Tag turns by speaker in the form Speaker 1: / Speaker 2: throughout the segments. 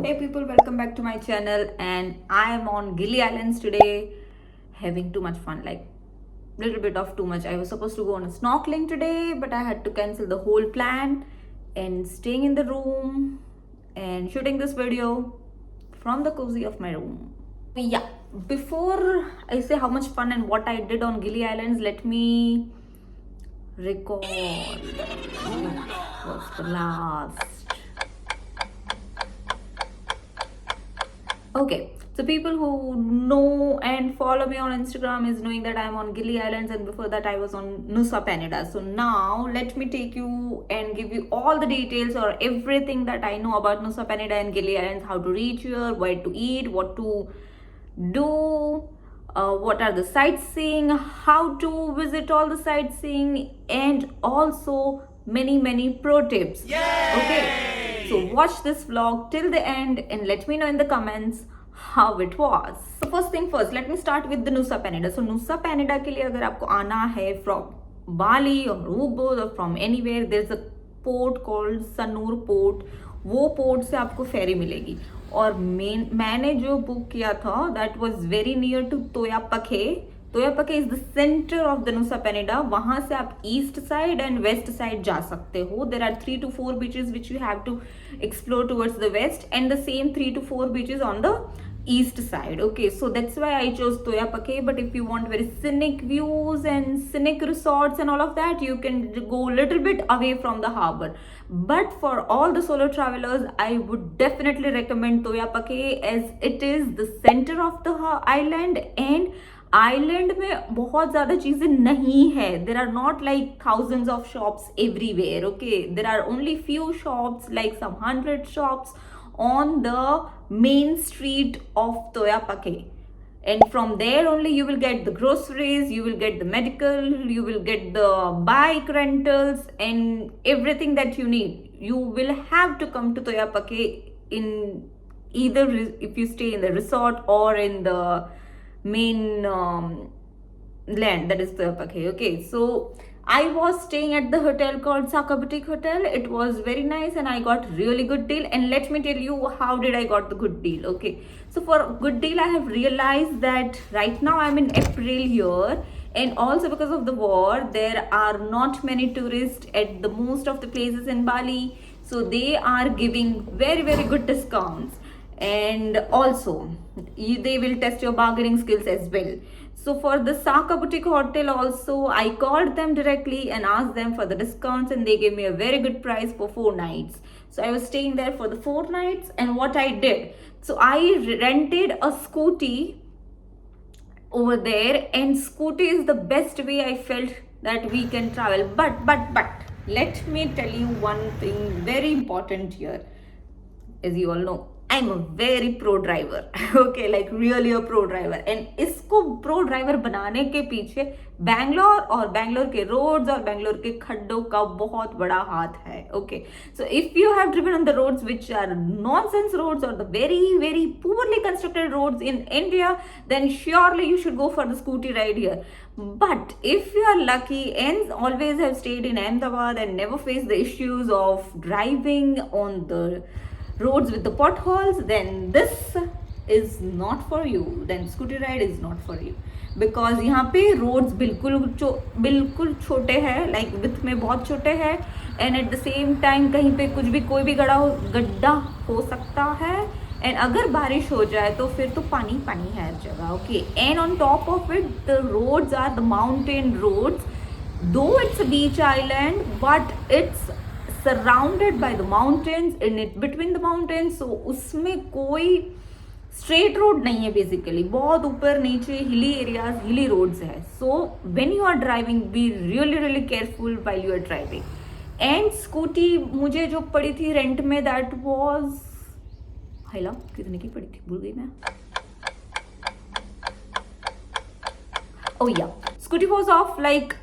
Speaker 1: Hey people, welcome back to my channel, and I am on Gili Islands today, having too much fun, like little bit of too much. I was supposed to go on a snorkeling today, but I had to cancel the whole plan and staying in the room and shooting this video from the cozy of my room. Yeah, before I say how much fun and what I did on Gili Islands, let me recall what was the last. Okay, so people who know and follow me on Instagram is knowing that I'm on Gili Islands, and before that I was on Nusa Penida. So now let me take you and give you all the details or everything that I know about Nusa Penida and Gili Islands, how to reach here, where to eat, what to do, what are the sightseeing, how to visit all the sightseeing, and also many pro tips. Yay! Okay, so watch this vlog till the end and let me know in the comments how it was. So first thing first, let me start with the Nusa Penida. So Nusa Penida के लिए अगर आपको आना है from Bali or Ubud or from anywhere, there's a port called Sanur Port. वो port से आपको फेरी मिलेगी. और मैंने जो बुक किया था that was very near to Toyapakeh. Toyapakeh is the centre of the Nusa Penida. वहां से आप east side and west side जा सकते हो. There are 3 to 4 beaches which you have to explore towards the west and the same 3 to 4 beaches on the east side. Okay, so that's why I chose Toyapake. But if you want very scenic views and scenic resorts and all of that, you can go a little bit away from the harbor. But for all the solo travelers, I would definitely recommend Toyapake as it is the center of the island, and island में बहुत ज़्यादा चीज़ें नहीं है. There are not like thousands of shops everywhere. Okay, there are only few shops, like some 100 shops on the main street of Toyapake, and from there only you will get the groceries, you will get the medical, you will get the bike rentals and everything that you need. You will have to come to Toyapake in either if you stay in the resort or in the main land, that is Toyapake. Okay, so I was staying at the hotel called Saka Boutique Hotel. It was very nice and I got really good deal. And let me tell you how did I got the good deal. Okay, so for a good deal I have realized that right now I'm in April here, and also because of the war there are not many tourists at the most of the places in Bali, so they are giving very good discounts, and also they will test your bargaining skills as well. So for the Saka Boutique Hotel also, I called them directly and asked them for the discounts, and they gave me a very good price for 4 nights. So I was staying there for the 4 nights, and what I did, so I rented a scooty over there, and scooty is the best way I felt that we can travel. But let me tell you one thing very important here. As you all know, I'm a very pro driver. Okay, like really a pro driver. And इसको pro driver बनाने के पीछे बैंगलोर और बैंगलोर के roads और बैंगलोर के खड्डों का बहुत बड़ा हाथ है. Okay, so if you have driven on the roads which are nonsense roads or the very poorly constructed roads in India, then surely you should go for the scooty ride here. But if you are lucky and always have stayed in Ahmedabad and never faced the issues of driving on the roads with the potholes, then this is not for you. Then scooty ride is not for you, because यहाँ पे roads बिल्कुल छोटे हैं, like width में बहुत छोटे हैं, and at the same time कहीं पे कुछ भी कोई भी गड्ढा हो सकता है, and अगर बारिश हो जाए तो फिर तो पानी है हर जगह. Okay, and on top of it the roads are the mountain roads. Though it's a beach island, but it's surrounded by the mountains, in it between the mountains, so उसमें कोई straight road नहीं है basically. बहुत ऊपर नीचे hilly areas, hilly roads है. So when you are driving, be really careful while you are driving. And scooty मुझे जो पड़ी थी रेंट में, that was हैला कितने की पड़ी थी भूल गई मैं. Oh yeah, scooty was of like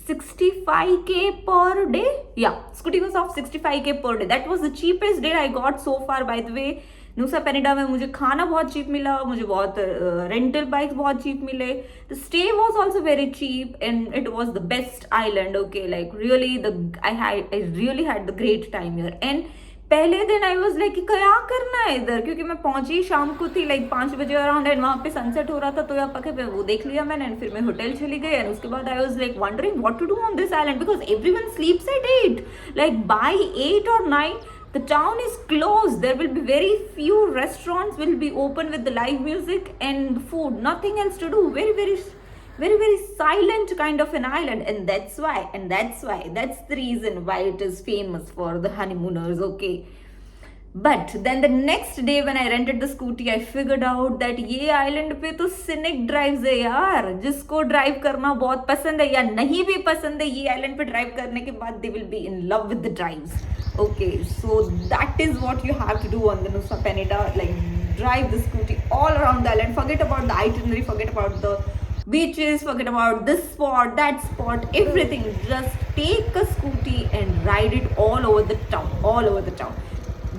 Speaker 1: 65k per day. Yeah, scooty was of 65k per day. That was the cheapest deal I got so far. By the way, Nusa Penida में मुझे खाना बहुत चीप मिला, मुझे बहुत rental bikes बहुत cheap मिले. The stay was also very cheap and it was the best island. Okay, like really I really had the great time here. And पहले दिन आई वॉज लाइक क्या करना है इधर, क्योंकि मैं पहुंची शाम को थी लाइक 5 बजे अराउंड, एंड वहाँ पे सनसेट हो रहा था, तो यहाँ पके पे वो देख लिया मैंने, एंड फिर मैं होटल चली गई, एंड उसके बाद I was like wondering what to do on this island, because everyone sleeps at 8, like by 8 or 9 the town is closed. There will be very few restaurants will be open with the live music and food, nothing else to do. Very silent kind of an island, and that's the reason why it is famous for the honeymooners. Okay, but then the next day when I rented the scooty, I figured out that ये island पे तो scenic drives है यार, जिसको drive करना बहुत पसंद है या नहीं भी पसंद है, ये island पे drive करने के बाद they will be in love with the drives. Okay, so that is what you have to do on the Nusa Penida, like drive the scooty all around the island. Forget about the itinerary, forget about the beaches, forget about this spot, that spot, everything. Just take a scooty and ride it all over the town.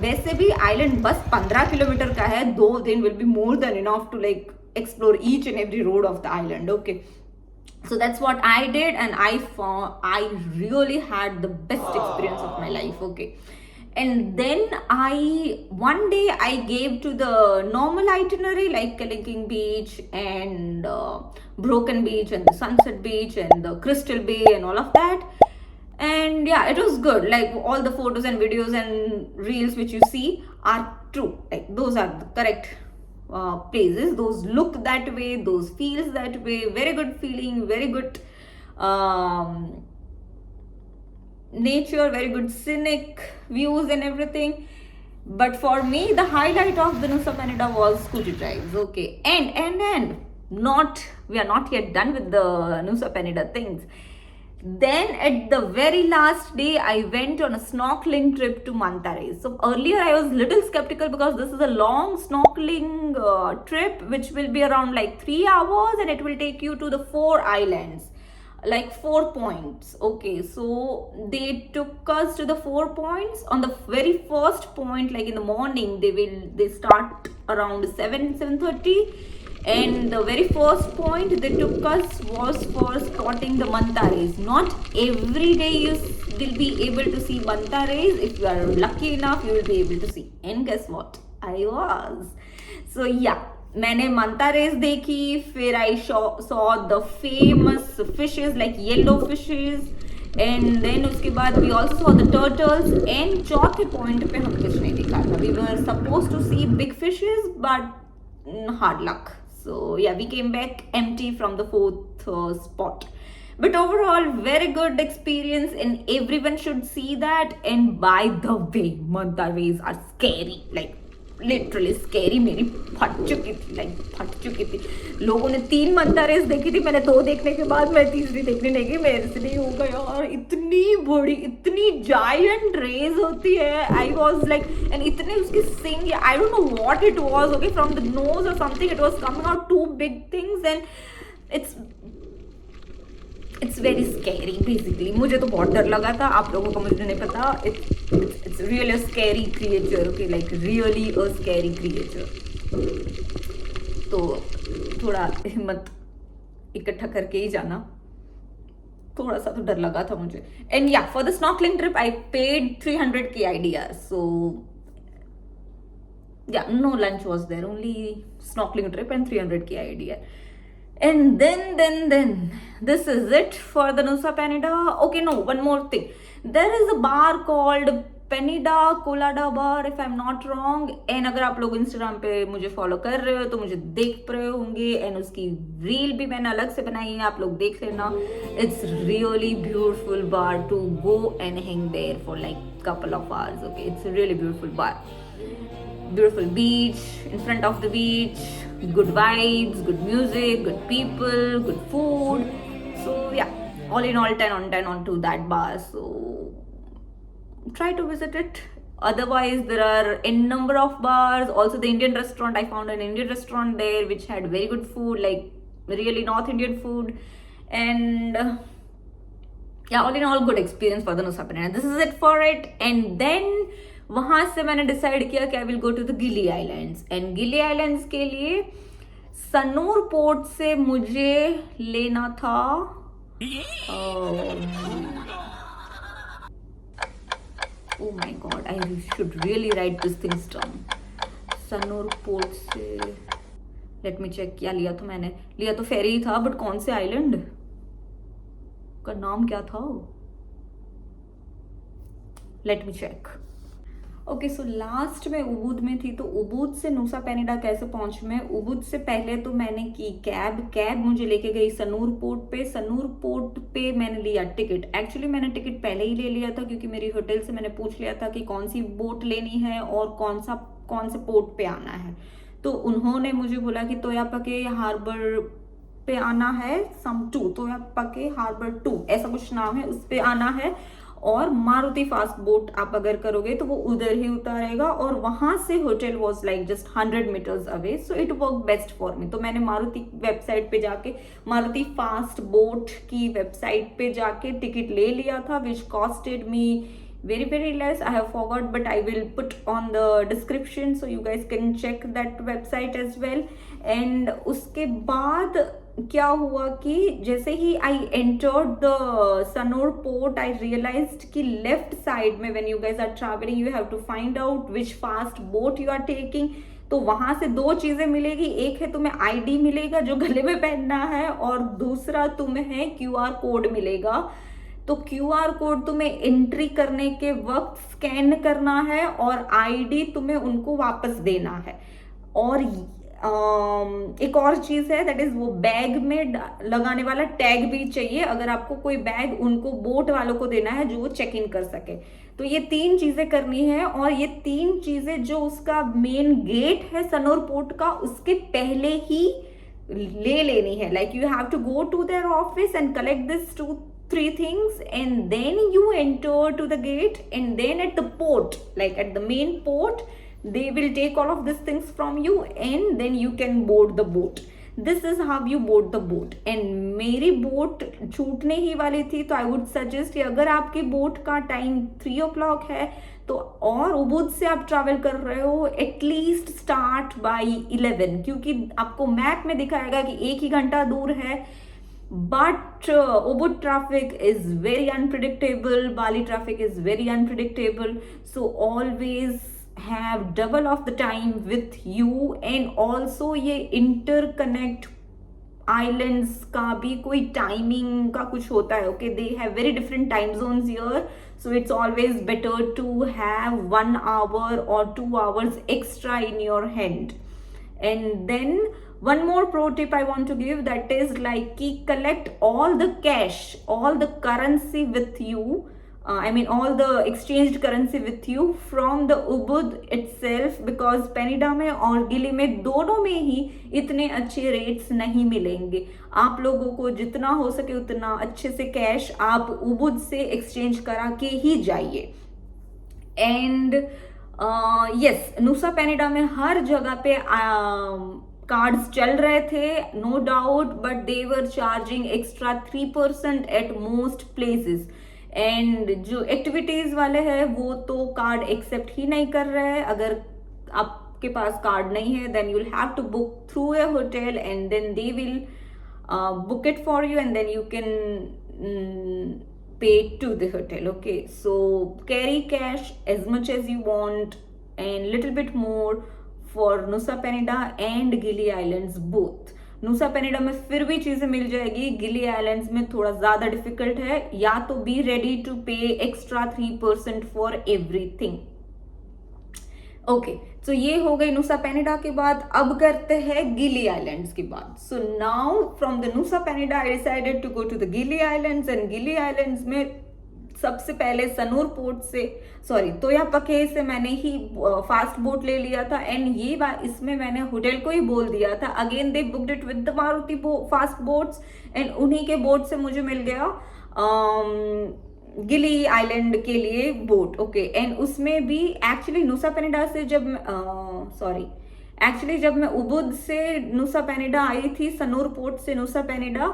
Speaker 1: वैसे भी island बस 15 kilometre का है, 2 दिन will be more than enough to like explore each and every road of the island. Okay, so that's what I did, and I really had the best experience of my life. Okay, and then one day I gave to the normal itinerary like Kalinking Beach and Broken Beach and the Sunset Beach and the Crystal Bay and all of that. And yeah, it was good. Like all the photos and videos and reels which you see are true. Like those are the correct places. Those look that way, those feels that way. Very good feeling, very good nature, very good scenic views and everything. But for me, the highlight of the Nusa Penida was scooty drives. Okay, and we are not yet done with the Nusa Penida things. Then at the very last day, I went on a snorkeling trip to Manta Rays. So earlier I was little skeptical because this is a long snorkeling trip which will be around like 3 hours, and it will take you to the 4 islands, like 4 points. Okay, so they took us to the 4 points. On the very first point, like in the morning, they start around 7:30. And the very first point they took us was for spotting the manta rays. Not every day you will be able to see manta rays. If you are lucky enough, you will be able to see. And guess what? I was. So yeah, मैंने manta rays देखी. फिर I saw the famous fishes like yellow fishes. And then उसके बाद we also saw the turtles. And चौथे point पे हम कुछ नहीं देखा था. We were supposed to see big fishes, but hard luck. So yeah, we came back empty from the 4th spot. But overall, very good experience, and everyone should see that. And by the way, manta rays are scary, like literally scary. मेरी फट चुकी थी. लोगों ने 3 manta rays देखी थी, मैंने 2 देखने के बाद मैं तीसरी देखने लगी. मेरे से नहीं होगा यार, इतनी बड़ी, इतनी giant rays होती है. I was like, and इतने उसके सिंग, I don't know what it was. Okay, from the nose or something, it was coming out 2 big things, and it's very scary basically. मुझे तो बहुत डर लगा था. आप लोगों को मुझे नहीं पता. It's really a scary creature. Okay, like really a scary creature. तो थोड़ा हिम्मत इकट्ठा करके ही जाना. थोड़ा सा तो डर लगा था मुझे. And yeah, for the snorkeling trip I paid 300 KIDR. So yeah, no lunch was there, only snorkeling trip and 300 KIDR. And then this is it for the Nusa Penida. Okay, no, one more thing. There is a bar called Penida Colada Bar, if I'm not wrong. And अगर आप लोग Instagram पे मुझे follow कर रहे हो तो मुझे देख रहे होंगे. And उसकी reel भी मैंने अलग से बनाई है, आप लोग देख लेना. It's really beautiful bar to go and hang there for like couple of hours. Okay, it's a really beautiful bar. Beautiful beach, in front of the beach, good vibes, good music, good people, good food. So yeah, all in all 10 on 10 onto that bar. So try to visit it. Otherwise, there are a number of bars. Also the Indian restaurant, I found an Indian restaurant there which had very good food, like really North Indian food. And yeah, all in all good experience for the Nusa Penida. This is it for it. And then वहाँ से मैंने decide किया कि I will go to the Gili islands. And Gili islands के लिए Sanur port से मुझे लेना था Oh my god, I should really write these things down. Sanur port से लेट मी चेक. क्या लिया था मैंने? लिया तो फेरी ही था, बट कौन से आइलैंड का नाम क्या था? Let me check. Okay, so last में उबुद में थी, तो उबुद से नुसा पेनिडा कैसे पहुंच मैं? उबुद से पहले तो मैंने की कैब मुझे लेके गई सनूर पोर्ट पे. सनूर पोर्ट पे मैंने लिया टिकट. एक्चुअली मैंने टिकट पहले ही ले लिया था, क्योंकि मेरी होटल से मैंने पूछ लिया था कि कौन सी बोट लेनी है और कौन से पोर्ट पे आना है. तो उन्होंने मुझे बोला कि तोयापके हार्बर पे आना है, तोयापके हार्बर 2 ऐसा कुछ नाम है, उस पे आना है. और मारुति फास्ट बोट आप अगर करोगे तो वो उधर ही उतारेगा, और वहां से hotel was like just 100 metres away. So it work best for me. तो मैंने मारुति वेबसाइट पे जाके, मारुति फास्ट बोट की वेबसाइट पे जाके टिकट ले लिया था, which costed me very less. I have forgot, but I will put on the description so you guys can check that website as well. And उसके बाद क्या हुआ कि जैसे ही I entered the Sanur port, I realized कि left side में when you guys are traveling, you have to find out which fast boat you are taking. तो वहां से दो चीजें मिलेगी. एक है तुम्हें आईडी मिलेगा जो गले में पहनना है, और दूसरा तुम्हें QR कोड मिलेगा. तो QR कोड तुम्हें एंट्री करने के वक्त स्कैन करना है, और आईडी तुम्हें उनको वापस देना है. और एक और चीज है, दैट इज वो बैग में लगाने वाला टैग भी चाहिए, अगर आपको कोई बैग उनको बोट वालों को देना है जो वो चेक इन कर सके. तो ये 3 चीजें करनी है, और ये 3 चीजें जो उसका मेन गेट है सनोर पोर्ट का, उसके पहले ही ले लेनी है. Like you have to go to their office and collect this 3 things, and then you enter to the gate, and then at the port, like at the main port, they will take all of these things from you, and then you can board the boat. This is how you board the boat. And मेरी boat छूटने ही वाली थी, तो I would suggest कि अगर आपकी boat का time 3 o'clock है, तो और उबुद से आप ट्रैवल कर रहे हो, एटलीस्ट स्टार्ट बाई 11, क्योंकि आपको मैप में दिखाएगा कि 1 ही घंटा दूर है. But Ubud traffic is very unpredictable. Bali traffic is very unpredictable. So always have double of the time with you. And also ये interconnect islands का भी कोई timing का कुछ होता है. Okay, they have very different time zones here. So it's always better to have 1 hour or 2 hours extra in your hand. And then one more pro tip I want to give, that is like collect all the cash, all the currency with you. I mean all the exchanged currency with you from the Ubud itself, because Penida में और गिली में दोनों में ही इतने अच्छे rates नहीं मिलेंगे. आप लोगों को जितना हो सके उतना अच्छे से कैश आप उबुद से एक्सचेंज करा के ही जाइए. एंड यस, नुसा पेनिडा में हर जगह पे कार्ड्स चल रहे थे, no doubt, but they were charging extra 3% at most places. And जो एक्टिविटीज वाले हैं वो तो कार्ड एक्सेप्ट ही नहीं कर रहे हैं. अगर आपके पास कार्ड नहीं है, then you will have to book through a hotel, and then they will book it for you, and then you can pay to the hotel. Okay, so carry cash as much as you want, and little bit more for Nusa Penida and Gili Islands both. Nusa Penida में फिर भी चीजें मिल जाएगी, गिली islands में थोड़ा ज्यादा difficult है. या तो बी रेडी टू पे एक्स्ट्रा 3% फॉर एवरीथिंग. ओके, सो ये हो गई नुसा पेनिडा के बाद. अब करते हैं गिली आइलैंड्स की बात. So now from the Nusa Penida I decided to go to the Gili islands. And Gili islands में सबसे पहले सनूर पोर्ट से, सॉरी तोयापके से मैंने ही फास्ट बोट ले लिया था. एंड ये बात इसमें मैंने होटल को ही बोल दिया था. Again they booked it with the Maruti fast boats, and उन्हीं के बोट से मुझे मिल गया गिली आइलैंड के लिए बोट. ओके, एंड उसमें भी एक्चुअली नुसा पेनिडा से जब जब मैं उबुद से नुसा पेनिडा आई थी, सनूर पोर्ट से नुसा पेनिडा,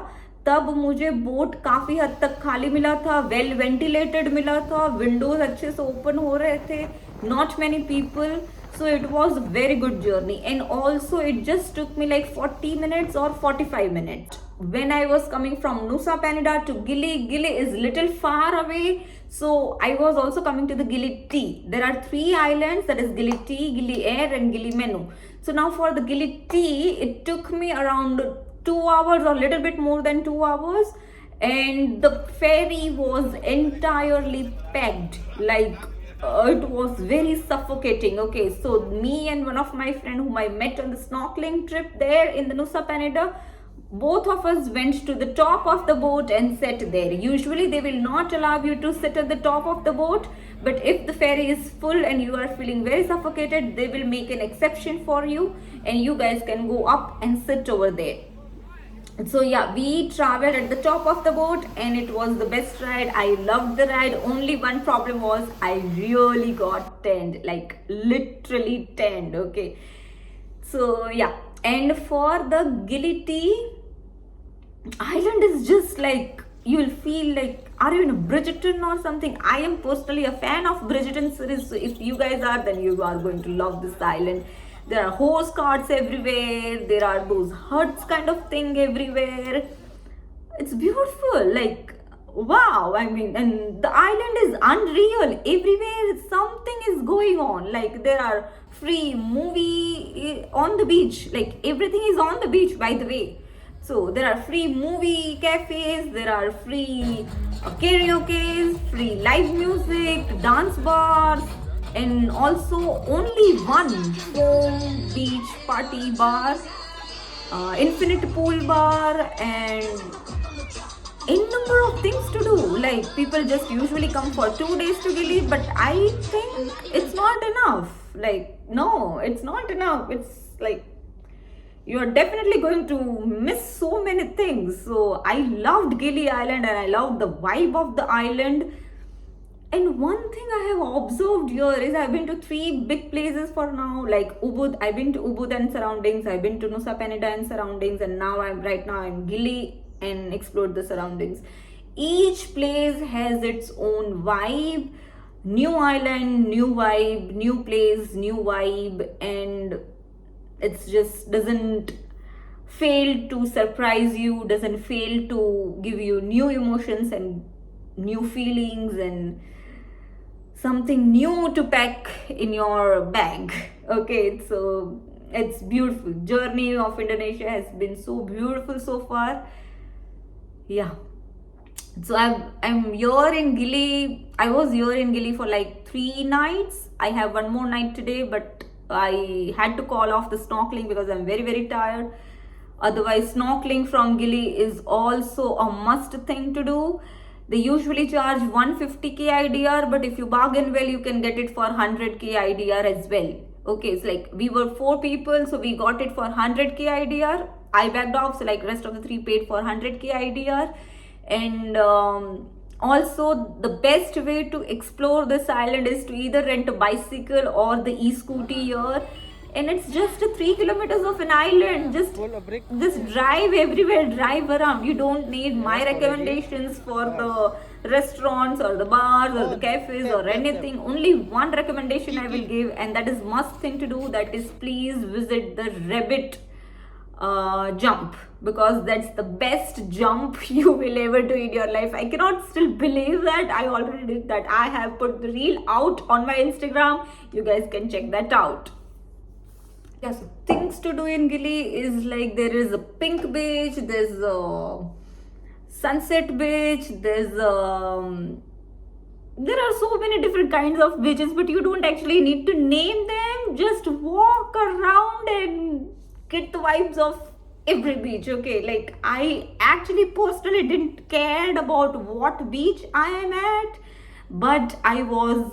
Speaker 1: तब मुझे बोट काफी हद तक खाली मिला था, वेल वेंटिलेटेड मिला था, विंडोज अच्छे से ओपन हो रहे थे, not many people. So it was a very good journey, and also it just took me like 40 minutes or 45 minutes when I was coming from Nusa Penida to Gili, Gili is little far away. So I was also coming to the Gili T. There are 3 islands, that is Gili T, Gili Air and Gili Menu. So now for the Gili T, it took me around 2 hours or little bit more than 2 hours. And the ferry was entirely packed, like it was very suffocating. Okay, so me and one of my friend whom I met on the snorkeling trip there in the Nusa Penida, both of us went to the top of the boat and sat there. Usually they will not allow you to sit at the top of the boat, but if the ferry is full and you are feeling very suffocated, they will make an exception for you and you guys can go up and sit over there. So yeah, we traveled at the top of the boat and it was the best ride. I loved the ride. Only one problem was I really got tanned, like literally tanned. Okay, so yeah, and for the Gili T island is just like, you will feel like, are you in a Bridgerton or something? I am personally a fan of Bridgerton series, so if you guys are, then you are going to love this island. There are horse carts everywhere, there are those huts kind of thing everywhere. It's beautiful, like wow. I mean, and the island is unreal. Everywhere something is going on. Like there are free movie on the beach, like everything is on the beach, by the way. So there are free movie cafes, there are free karaoke, free live music, dance bars, and also only one foam beach party bar, infinite pool bar, and n number of things to do. Like people just usually come for 2 days to Gili, but I think it's not enough. Like no, it's not enough. It's like you are definitely going to miss so many things. So I loved Gili Island and I loved the vibe of the island. And one thing I have observed here is I've been to 3 big places for now, like Ubud. I've been to Ubud and surroundings. I've been to Nusa Penida and surroundings, and now I'm in Gili and explored the surroundings. Each place has its own vibe. New island, new vibe, new place, new vibe, and it's just doesn't fail to surprise you, doesn't fail to give you new emotions and new feelings and something new to pack in your bag. Okay, so it's beautiful. Journey of Indonesia has been so beautiful so far. Yeah, so I'm here in Gili. I was here in Gili for like 3 nights. I have one more night today, but I had to call off the snorkeling because I'm very tired. Otherwise, snorkeling from Gili is also a must thing to do. They usually charge 150k IDR, but if you bargain well, you can get it for 100k IDR as well. Okay, it's like we were 4 people, so we got it for 100k IDR. I backed off, so like rest of the 3 paid for 100k IDR. And also the best way to explore this island is to either rent a bicycle or the e-scooty here. And it's just 3 kilometers of an island. Just drive everywhere, drive around. You don't need my recommendations for the restaurants or the bars or the cafes or anything. Only one recommendation I will give, and that is must thing to do. That is, please visit the rabbit jump, because that's the best jump you will ever do in your life. I cannot still believe that I already did that. I have put the reel out on my Instagram. You guys can check that out. Yeah, so things to do in Gili is like there is a pink beach, there's a sunset beach, there are so many different kinds of beaches, but you don't actually need to name them. Just walk around and get the vibes of every beach. Okay, like I actually personally didn't care about what beach I am at, but I was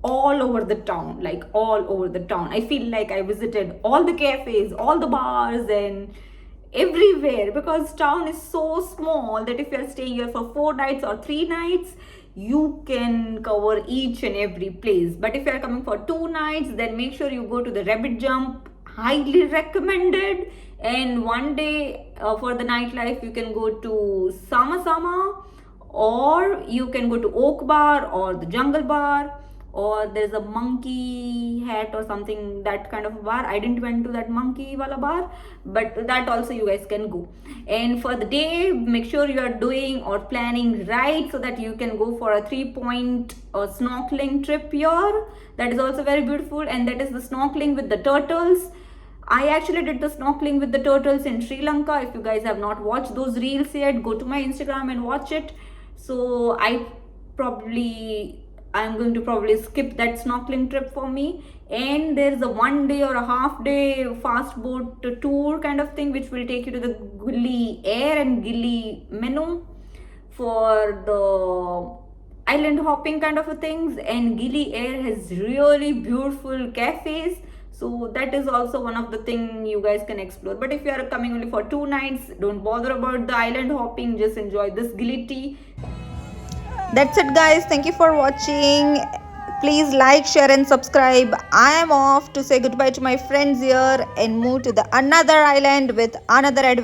Speaker 1: all over the town, like all over the town. I feel like I visited all the cafes, all the bars, and everywhere, because town is so small that if you're staying here for 4 nights or 3 nights, you can cover each and every place. But if you're coming for 2 nights, then make sure you go to the rabbit jump. Highly recommended. And one day for the nightlife, you can go to Sama Sama, or you can go to Oak Bar or the Jungle Bar, or there's a monkey hat or something, that kind of bar. I didn't went to that monkey wala bar, but that also you guys can go. And for the day, make sure you are doing or planning right so that you can go for a 3-point snorkeling trip here. That is also very beautiful, and that is the snorkeling with the turtles. I actually did the snorkeling with the turtles in Sri Lanka. If you guys have not watched those reels yet, go to my Instagram and watch it. So I'm going to probably skip that snorkeling trip for me. And there's a 1 day or a half day fast boat tour kind of thing, which will take you to the Gili Air and Gili Menu for the island hopping kind of a things. And Gili Air has really beautiful cafes, so that is also one of the thing you guys can explore. But if you are coming only for 2 nights, don't bother about the island hopping, just enjoy this Gili tea. That's it, guys. Thank you for watching. Please like, share and subscribe. I am off to say goodbye to my friends here and move to the another island with another adventure.